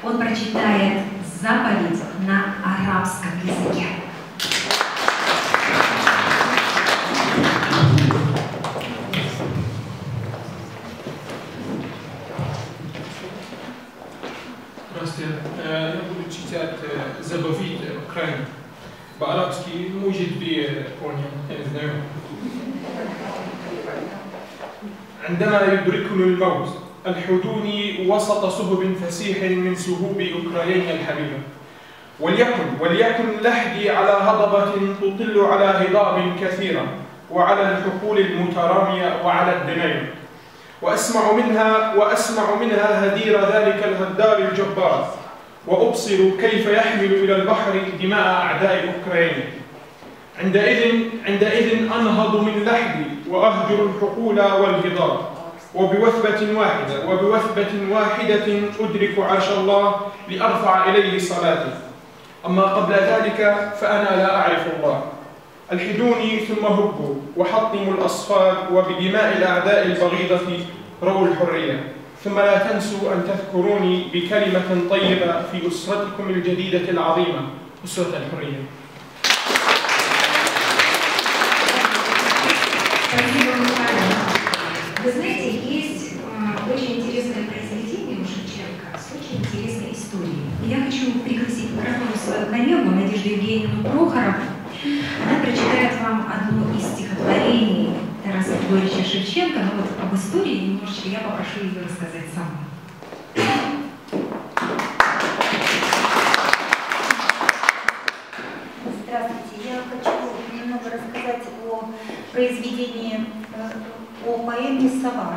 Он прочитает заповедь на арабском языке. Здравствуйте. Я буду читать заповедь Украины. По-арабски может быть понял, я не знаю. عندما يدركني الموت الحدوني وسط سهب فسيح من سهوب أوكرانيا الحبيبة وليكن لحدي على هضبة تطل على هضاب كثيرة وعلى الحقول المترامية وعلى الدنيا وأسمع منها هدير ذلك الهدار الجبار وأبصر كيف يحمل إلى البحر دماء أعداء أوكرانيا عندئذ أنهض من لحدي وأهجر الحقول والهضاب وبوثبة واحدة أدرك عرش الله لأرفع إليه صلاتي. أما قبل ذلك فأنا لا أعرف الله. الحدوني ثم هبوا وحطموا الأصفاد وبدماء الأعداء البغيضة رووا الحرية. ثم لا تنسوا أن تذكروني بكلمة طيبة في أسرتكم الجديدة العظيمة، أسرة الحرية. Вы знаете, есть очень интересное произведение у Шевченко с очень интересной историей. И я хочу пригласить к микрофону свою коллегу Надежду Евгеньевну Прохорову. Она прочитает вам одно из стихотворений Тараса Григорьевича Шевченко, но вот об истории немножечко я попрошу ее рассказать сама. Здравствуйте. Я хочу немного рассказать о произведении, о поэме «Сова».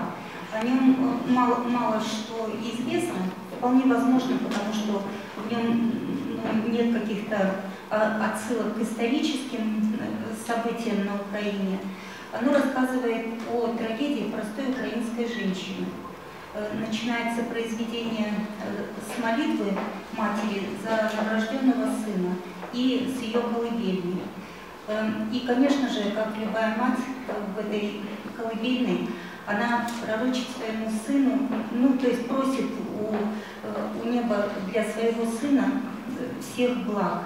О нем мало что известно, вполне возможно, потому что в нем нет каких-то отсылок к историческим событиям на Украине. Оно рассказывает о трагедии простой украинской женщины. Начинается произведение с молитвы матери за новорожденного сына и с ее колыбельной. И, конечно же, как любая мать в этой колыбельной, она пророчит своему сыну, то есть просит у неба для своего сына всех благ.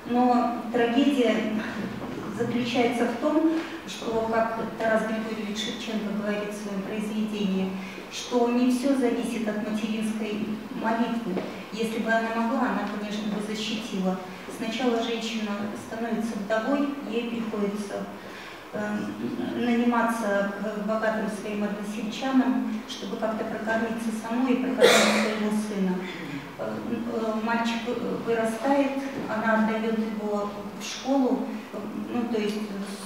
Но трагедия заключается в том, что, как Тарас Григорьевич Шевченко говорит в своем произведении, что не все зависит от материнской молитвы. Если бы она могла, она, конечно, бы защитила. Сначала женщина становится вдовой, ей приходится наниматься к богатым своим односельчанам, чтобы как-то прокормиться самой и прокормить своего сына. Мальчик вырастает, она отдает его в школу, то есть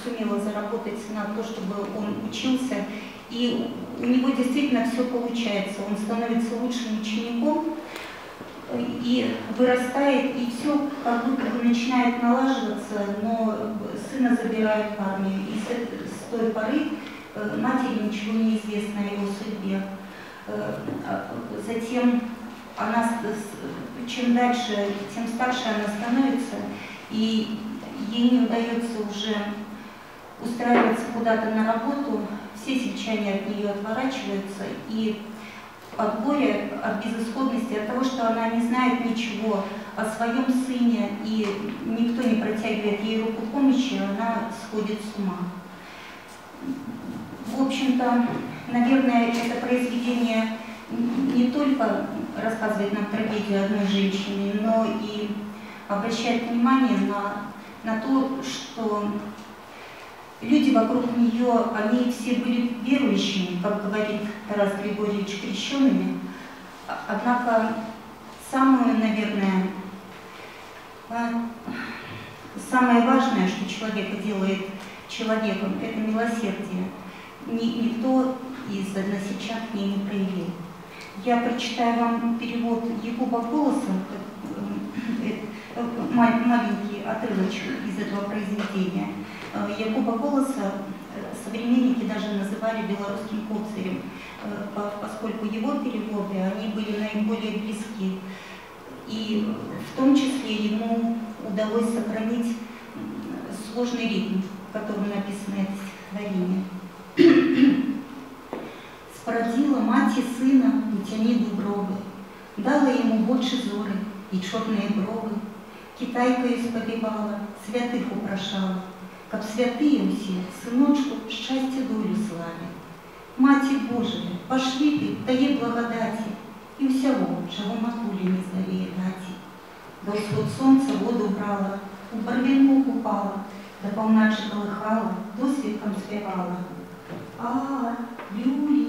сумела заработать на то, чтобы он учился, и у него действительно все получается. Он становится лучшим учеником и вырастает, и все как будто бы начинает налаживаться, но сына забирают в армию. И с той поры матери ничего не известно о его судьбе. Затем она, чем дальше, тем старше она становится, и ей не удается уже устраиваться куда-то на работу, все сельчане от нее отворачиваются, и от горя, от безысходности, от того, что она не знает ничего о своем сыне, и никто не протягивает ей руку помощи, она сходит с ума. В общем-то, наверное, это произведение не только рассказывает нам трагедию одной женщины, но и обращает внимание на то, что люди вокруг нее, они все были верующими, как говорит Тарас Григорьевич, крещенными. Однако самое, наверное, самое важное, что человека делает человеком, это милосердие. Никто из односельчан к ней не проявил. Я прочитаю вам перевод Якуба Колоса, маленький отрывочек из этого произведения. Якуба Колоса современники даже называли белорусским коцарем, поскольку его переводы, они были наиболее близки. И в том числе ему удалось сохранить сложный ритм, в котором написано это стихотворение. «Спродила мать и сына, не тяни дубровы, дала ему больше зоры и черные бровы, китайкою сподевала, святых упрошала, как святые все сыночку счастье долю славі. Маті Божия, пошли ты, дає благодаті, и всего, чего матулі не здаліє даті. До сход сонця воду брала, у барвінку купала, до полначе колихала, досвідком співала. А, Люлі,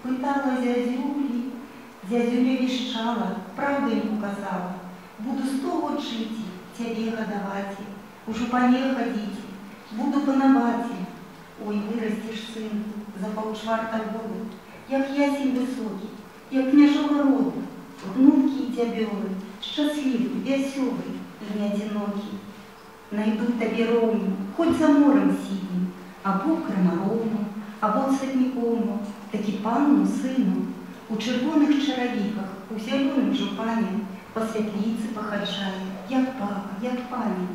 питала зязюлі, зязюля віщала, правденьку казала, буду 100 год жити, тебе годовати, у жупане ходить, буду пановати. Ой, вырастешь, сын, за полчварта года, як ясень высокий, як княжого роду, внуки и дябелы, счастливый, веселый и не одинокий. Найду тебе ровно, хоть за морем сидим, або крамаровну, або цветниковну, таки панну, сыну, у червоних чаровіках, у зелених жупані, по світлиці походжає, як папа, як пані,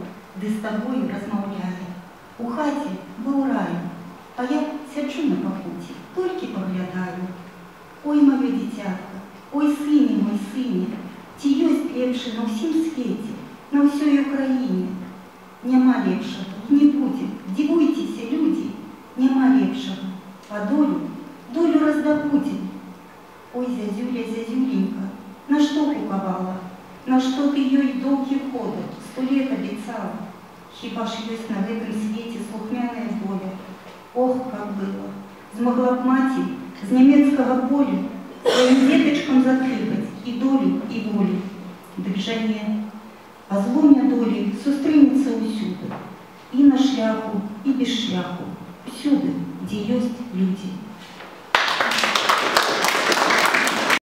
де з тобою розмовляє. У хаті був рай, а я сяджу на покуті, тільки поглядаю. Ой, моє дитятко, ой, сині мой сині, ті єсть лепше на всім світі, на всій Україні. Нема лепшого, не буде, дивуйтеся, люди, нема лепшого, а долю роздобудем. Ой, зязюля, зязюленька, на что куковала, на что ты ее долгий ходок 100 лет обещала? Хіба ж есть на этом свете слухмяная воля? Ох, как было! Змогла б маті з німецького поля своїм діточкам закликать і долю, і волю. Дык жа не, а зломя долі сустрінеться усюди, і на шляху, і без шляху, всюди, де есть люди.